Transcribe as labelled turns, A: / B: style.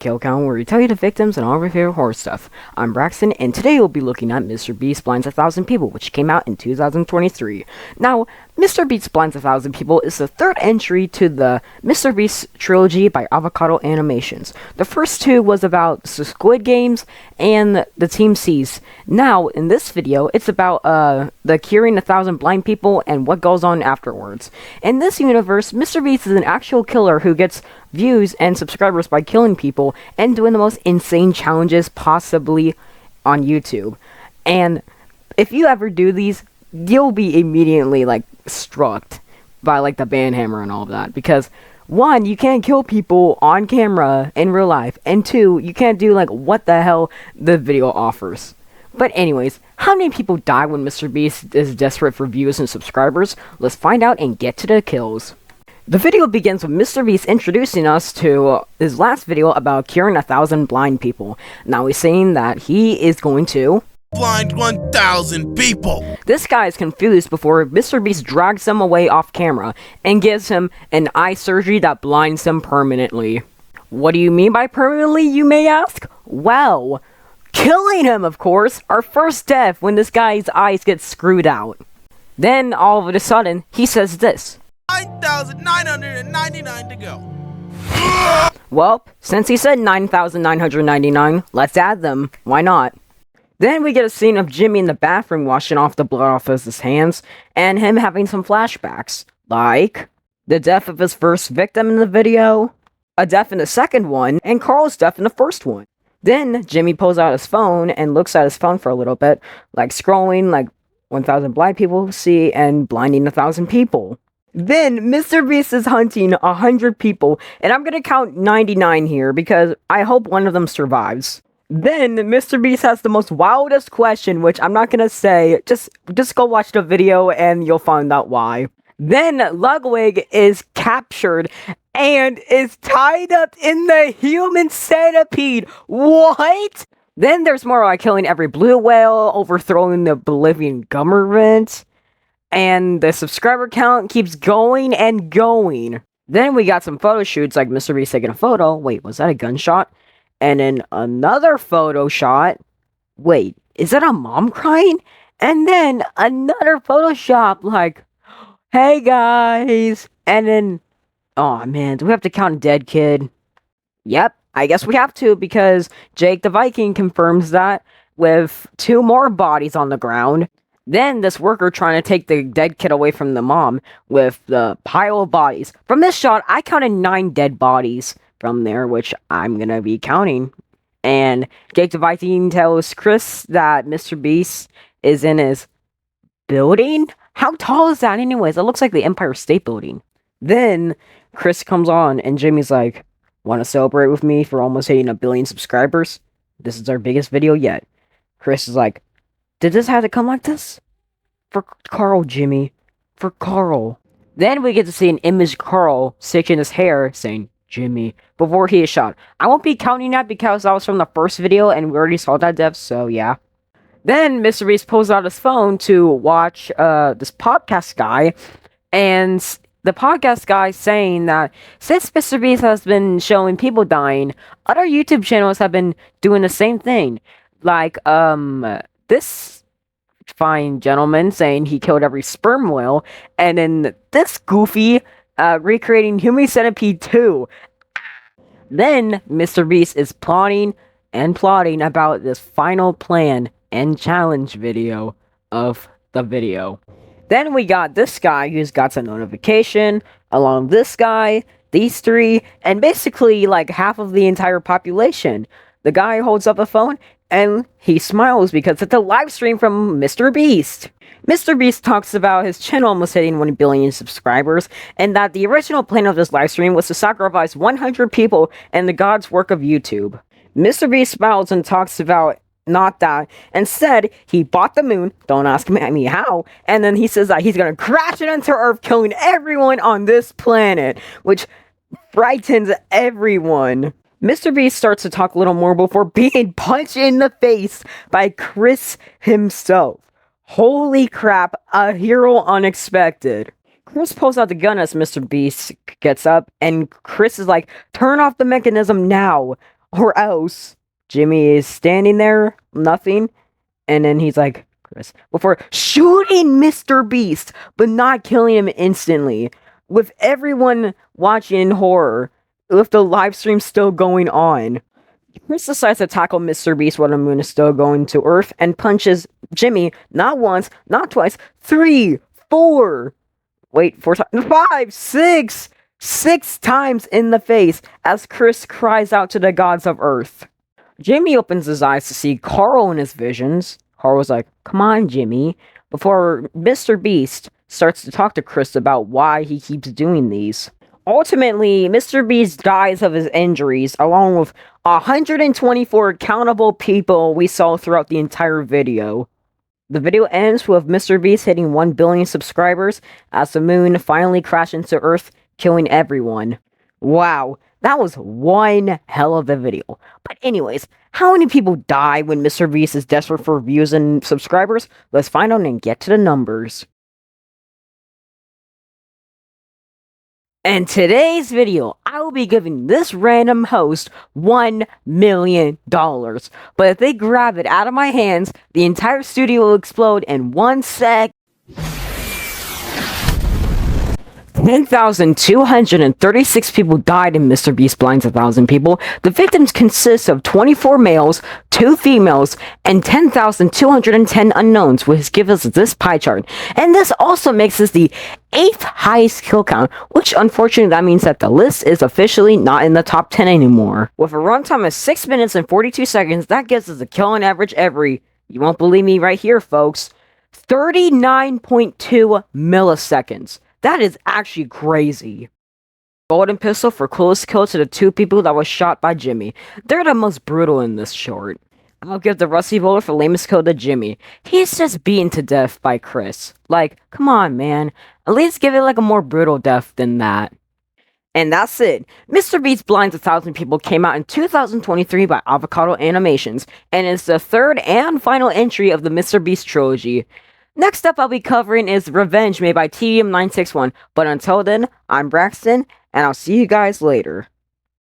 A: Kill Count, where we tell you the victims and all of our favorite horror stuff. I'm Braxton, and today we'll be looking at Mr. Beast Blinds 1,000 People, which came out in 2023. Now, Mr. Beast Blinds 1,000 People is the third entry to the Mr. Beast trilogy by Avocado Animations. The first two was about the Squid Games and the Team C's. Now, in this video, it's about the curing 1,000 blind people and what goes on afterwards. In this universe, Mr. Beast is an actual killer who gets views and subscribers by killing people and doing the most insane challenges possibly on YouTube. And if you ever do these, you'll be immediately struck by the ban hammer and all of that, because one, you can't kill people on camera in real life, and two, you can't do what the hell the video offers. But anyways, how many people die when Mr. Beast is desperate for views and subscribers? Let's find out and get to the kills. The video begins with Mr. Beast introducing us to his last video about curing 1,000 blind people. Now he's saying that he is going to
B: blind 1,000 people.
A: This guy is confused before Mr. Beast drags him away off camera and gives him an eye surgery that blinds him permanently. What do you mean by permanently, you may ask? Well, killing him, of course, our first death when this guy's eyes get screwed out. Then, all of a sudden, he says this.
B: 9,999 to go.
A: Well, since he said 9,999, let's add them. Why not? Then we get a scene of Jimmy in the bathroom washing off the blood off his hands, and him having some flashbacks, like the death of his first victim in the video, a death in the second one, and Carl's death in the first one. Then Jimmy pulls out his phone and looks at his phone for a little bit, scrolling 1,000 blind people see and blinding 1,000 people. Then Mr. Beast is hunting 100 people, and I'm gonna count 99 here because I hope one of them survives. Then Mr. Beast has the most wildest question, which I'm not gonna say. Just go watch the video and you'll find out why. Then Ludwig is captured and is tied up in the human centipede. What? Then there's more killing every blue whale, overthrowing the Bolivian government. And the subscriber count keeps going and going. Then we got some photo shoots, like Mr. Beast taking a photo. Wait, was that a gunshot? And then another photo shot. Wait, is that a mom crying? And then another Photoshop, hey guys. And then, oh man, do we have to count a dead kid? Yep, I guess we have to, because Jake the Viking confirms that with 2 more bodies on the ground. Then this worker trying to take the dead kid away from the mom with the pile of bodies. From this shot, I counted 9 dead bodies from there, which I'm gonna be counting. And Jake the Viking tells Chris that Mr. Beast is in his building? How tall is that anyways? It looks like the Empire State Building. Then Chris comes on and Jimmy's like, want to celebrate with me for almost hitting 1 billion subscribers? This is our biggest video yet. Chris is like, did this have to come like this? For Carl, Jimmy. For Carl. Then we get to see an image of Carl shaking his hair, saying, Jimmy, before he is shot. I won't be counting that because that was from the first video and we already saw that death, so yeah. Then Mr. Beast pulls out his phone to watch this podcast guy, and the podcast guy saying that since Mr. Beast has been showing people dying, other YouTube channels have been doing the same thing. This fine gentleman saying he killed every sperm whale, and then this goofy recreating Human Centipede 2. Then Mr. Beast is plotting about this final plan and challenge video of the video. Then we got this guy who's got some notification, along this guy, these 3, and basically half of the entire population. The guy holds up a phone and he smiles because it's a live stream from Mr. Beast. Mr. Beast talks about his channel almost hitting 1 billion subscribers, and that the original plan of this live stream was to sacrifice 100 people in the God's work of YouTube. Mr. Beast smiles and talks about not that. Instead, he bought the moon, don't ask me how, and then he says that he's gonna crash it into Earth, killing everyone on this planet, which frightens everyone. Mr. Beast starts to talk a little more before being punched in the face by Chris himself. Holy crap, a hero unexpected. Chris pulls out the gun as Mr. Beast gets up, and Chris is like, turn off the mechanism now. Or else, Jimmy is standing there, nothing, and then he's like, Chris, before shooting Mr. Beast, but not killing him instantly. With everyone watching in horror, with the live stream still going on. Chris decides to tackle Mr. Beast while the moon is still going to Earth and punches Jimmy not once, not twice, 3, 4, wait, 4 times, 5, 6 times in the face as Chris cries out to the gods of Earth. Jimmy opens his eyes to see Carl in his visions. Carl was like, come on, Jimmy, before Mr. Beast starts to talk to Chris about why he keeps doing these. Ultimately, Mr. Beast dies of his injuries, along with 124 countable people we saw throughout the entire video. The video ends with Mr. Beast hitting 1 billion subscribers as the moon finally crashed into Earth, killing everyone. Wow, that was one hell of a video. But anyways, how many people die when Mr. Beast is desperate for views and subscribers? Let's find out and get to the numbers. In today's video, I will be giving this random host $1 million. But if they grab it out of my hands, the entire studio will explode in 1 sec. 10,236 people died in Mr. Beast blinds 1,000 people. The victims consist of 24 males, 2 females, and 10,210 unknowns, which gives us this pie chart. And this also makes this the 8th highest kill count, which unfortunately that means that the list is officially not in the top 10 anymore. With a runtime of 6 minutes and 42 seconds, that gives us a kill on average every, you won't believe me right here folks, 39.2 milliseconds. That is actually crazy. Golden pistol for coolest kill to the 2 people that was shot by Jimmy. They're the most brutal in this short. I'll give the rusty bullet for lamest kill to Jimmy. He's just beaten to death by Chris. Like, come on, man. At least give it like a more brutal death than that. And that's it. Mr. Beast Blinds 1,000 People came out in 2023 by Avocado Animations, and is the 3rd and final entry of the Mr. Beast trilogy. Next up I'll be covering is Revenge made by TDM961, but until then, I'm Braxton, and I'll see you guys later.